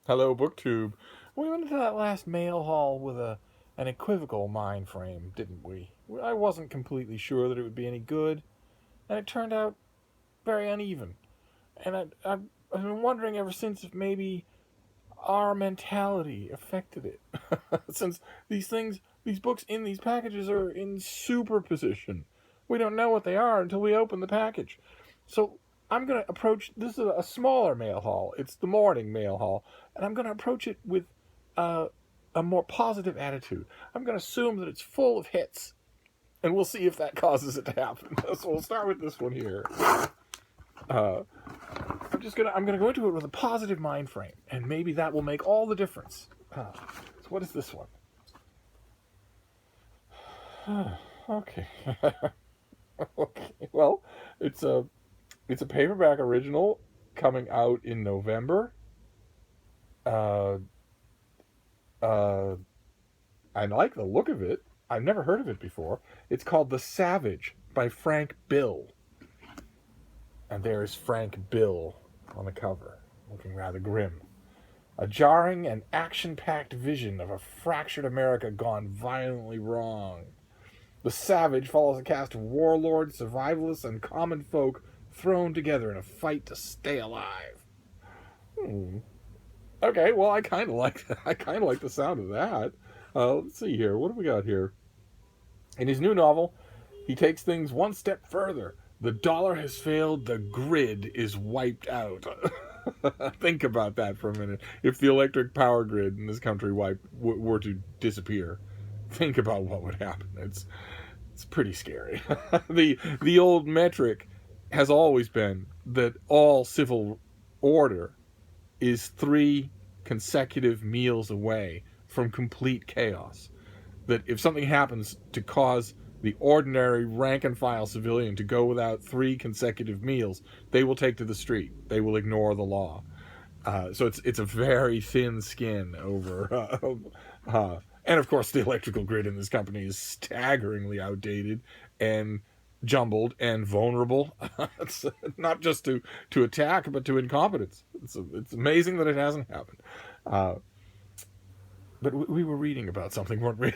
Hello, BookTube. We went into that last mail haul with an equivocal mind frame, didn't we? I wasn't completely sure that it would be any good, and it turned out very uneven. And I've been wondering ever since if maybe our mentality affected it. Since these books in these packages are in superposition. We don't know what they are until we open the package. So I'm going to approach this is a smaller mail haul. It's the morning mail haul, and I'm going to approach it with uh, a more positive attitude. I'm going to assume that it's full of hits, and we'll see if that causes it to happen. So we'll start with this one here. Uh, I'm gonna go into it with a positive mind frame, and maybe that will make all the difference. So what is this one? Okay. Okay. Well, it's a paperback original coming out in November. Uh, uh, I like the look of it. I've never heard of it before. It's called The Savage by Frank Bill. And there's Frank Bill on the cover, looking rather grim. A jarring and action-packed vision of a fractured America gone violently wrong. The Savage follows a cast of warlords, survivalists, and common folk thrown together in a fight to stay alive. Okay, well, I kind of like that. I kind of like the sound of that. Let's see here. What do we got here? In his new novel, he takes things one step further. The dollar has failed. The grid is wiped out. Think about that for a minute. If the electric power grid in this country were to disappear, think about what would happen. It's pretty scary. The old metric has always been that all civil order is 3 consecutive meals away from complete chaos. That if something happens to cause the ordinary rank and file civilian to go without 3 consecutive meals, they will take to the street. They will ignore the law. So it's a very thin skin over. And of course, the electrical grid in this company is staggeringly outdated and jumbled and vulnerable. It's not just to attack, but to incompetence. It's amazing that it hasn't happened. But we were reading about something, weren't we?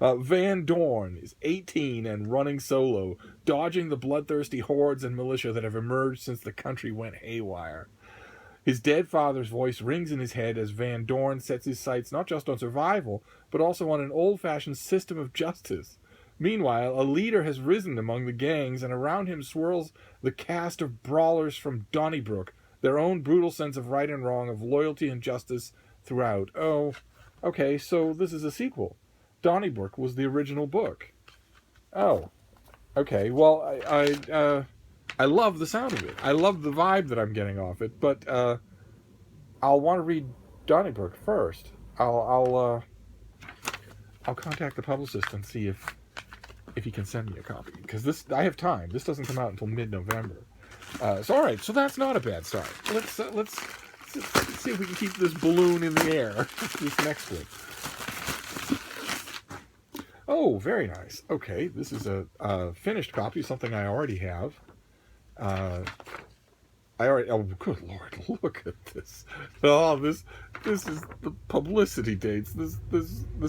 Van Dorn is 18 and running solo, dodging the bloodthirsty hordes and militia that have emerged since the country went haywire. His dead father's voice rings in his head as Van Dorn sets his sights not just on survival, but also on an old-fashioned system of justice. Meanwhile, a leader has risen among the gangs, and around him swirls the cast of brawlers from Donnybrook, their own brutal sense of right and wrong, of loyalty and justice throughout. Oh, okay, so this is a sequel. Donnybrook was the original book. Oh, okay. Well, I love the sound of it. I love the vibe that I'm getting off it. But I'll want to read Donnybrook first. I'll contact the publicist and see if he can send me a copy, because I have time. This doesn't come out until mid-November. So all right. So that's not a bad start. Let's see if we can keep this balloon in the air. This next one. Oh, very nice. Okay, this is a finished copy, something I already have. Oh, good Lord, look at this. Oh, this is the publicity dates. This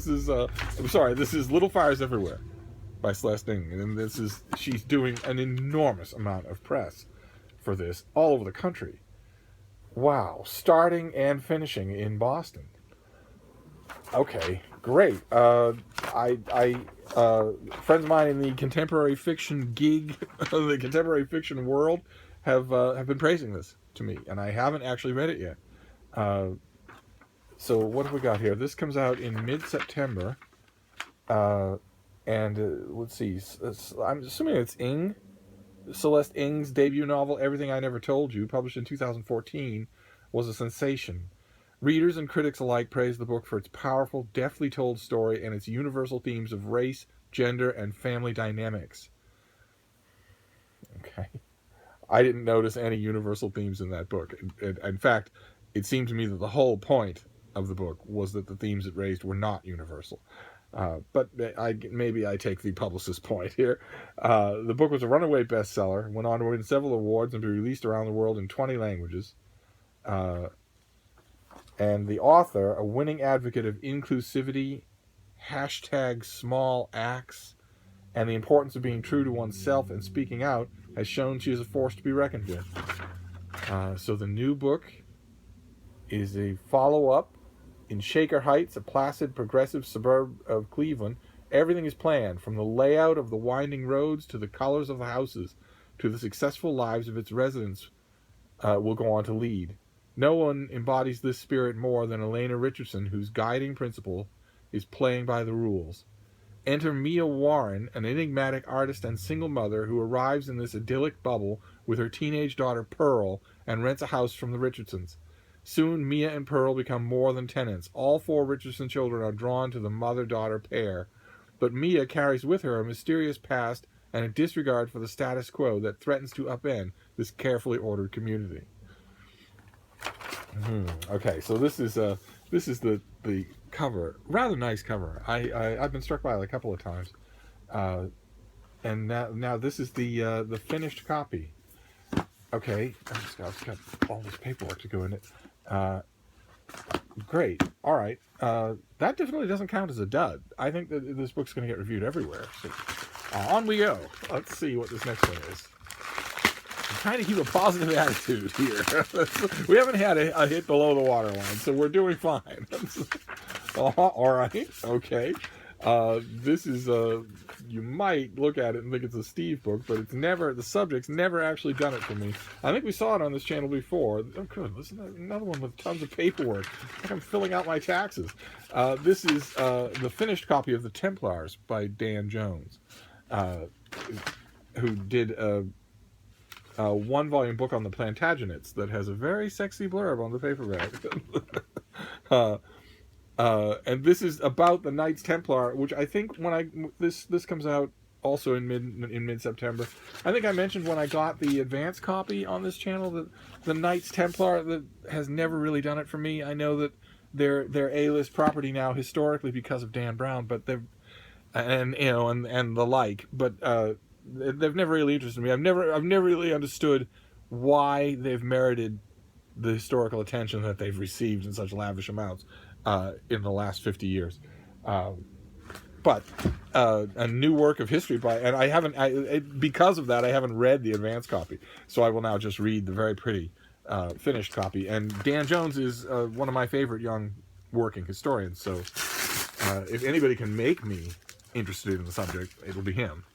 is I'm sorry, this is Little Fires Everywhere by Celeste Ng, and she's doing an enormous amount of press for this all over the country. Wow, starting and finishing in Boston. Okay, great. I friends of mine in the contemporary fiction the contemporary fiction world have been praising this to me, and I haven't actually read it yet. So what have we got here? This comes out in mid-September, and let's see. I'm assuming it's Celeste Ng's debut novel, Everything I Never Told You, published in 2014, was a sensation. Readers and critics alike praised the book for its powerful, deftly told story and its universal themes of race, gender, and family dynamics. Okay. I didn't notice any universal themes in that book. In fact, it seemed to me that the whole point of the book was that the themes it raised were not universal. But maybe I take the publicist's point here. The book was a runaway bestseller, went on to win several awards and be released around the world in 20 languages. And the author, a winning advocate of inclusivity, hashtag small acts, and the importance of being true to oneself and speaking out, has shown she is a force to be reckoned with. So the new book is a follow-up. In Shaker Heights, a placid, progressive suburb of Cleveland, everything is planned, from the layout of the winding roads to the colors of the houses to the successful lives of its residents will go on to lead. No one embodies this spirit more than Elena Richardson, whose guiding principle is playing by the rules. Enter Mia Warren, an enigmatic artist and single mother who arrives in this idyllic bubble with her teenage daughter Pearl and rents a house from the Richardsons. Soon, Mia and Pearl become more than tenants. All 4 Richardson children are drawn to the mother-daughter pair. But Mia carries with her a mysterious past and a disregard for the status quo that threatens to upend this carefully ordered community. Okay, so this is the cover. Rather nice cover. I've been struck by it a couple of times. And now this is the finished copy. Okay, I've got all this paperwork to go in it. Great. All right. That definitely doesn't count as a dud. I think that this book's going to get reviewed everywhere. So, on we go. Let's see what this next one is. I'm trying to keep a positive attitude here. We haven't had a hit below the waterline, so we're doing fine. All right. Okay. This is you might look at it and think it's a Steve book, but it's never, the subject's never actually done it for me. I think we saw it on this channel before. Oh, good. Listen to another one with tons of paperwork. Like I'm filling out my taxes. This is the finished copy of the Templars by Dan Jones, who did a 1-volume book on the Plantagenets that has a very sexy blurb on the paperback. And this is about the Knights Templar, which I think when this comes out also in mid-September. I think I mentioned when I got the advance copy on this channel that the Knights Templar that has never really done it for me. I know that they're A-list property now historically because of Dan Brown, but they've and the like, but they've never really interested me. I've never really understood why they've merited the historical attention that they've received in such lavish amounts in the last 50 years. But a new work of history and I haven't, because of that, I haven't read the advance copy. So I will now just read the very pretty finished copy. And Dan Jones is one of my favorite young working historians. So if anybody can make me interested in the subject, it'll be him.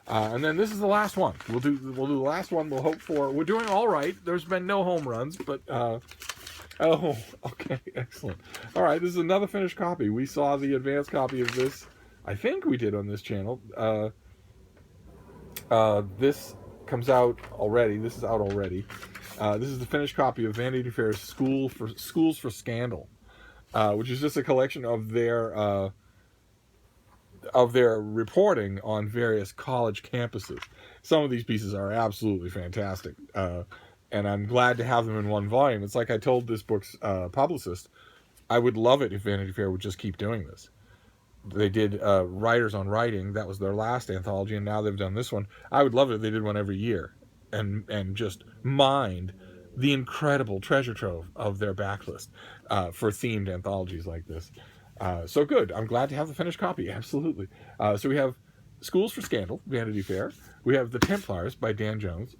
And then this is the last one. We'll do the last one. We'll hope for. We're doing all right. There's been no home runs, but oh, okay, excellent. All right, this is another finished copy. We saw the advanced copy of this. I think we did on this channel. This comes out already. This is out already. This is the finished copy of Vanity Fair's Schools for Scandal, which is just a collection of their reporting on various college campuses. Some of these pieces are absolutely fantastic, and I'm glad to have them in one volume. It's like I told this book's publicist, I would love it if Vanity Fair would just keep doing this. They did Writers on Writing. That was their last anthology, and now they've done this one. I would love it if they did one every year and just mined the incredible treasure trove of their backlist for themed anthologies like this. So good. I'm glad to have the finished copy. Absolutely. So we have Schools for Scandal, Vanity Fair. We have The Templars by Dan Jones.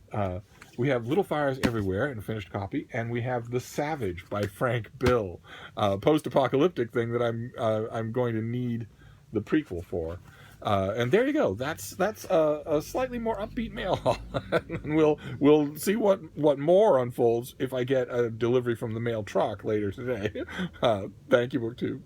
We have Little Fires Everywhere in a finished copy, and we have The Savage by Frank Bill, post-apocalyptic thing that I'm going to need the prequel for. And there you go. That's a slightly more upbeat mail haul. And we'll see what more unfolds if I get a delivery from the mail truck later today. Thank you, BookTube.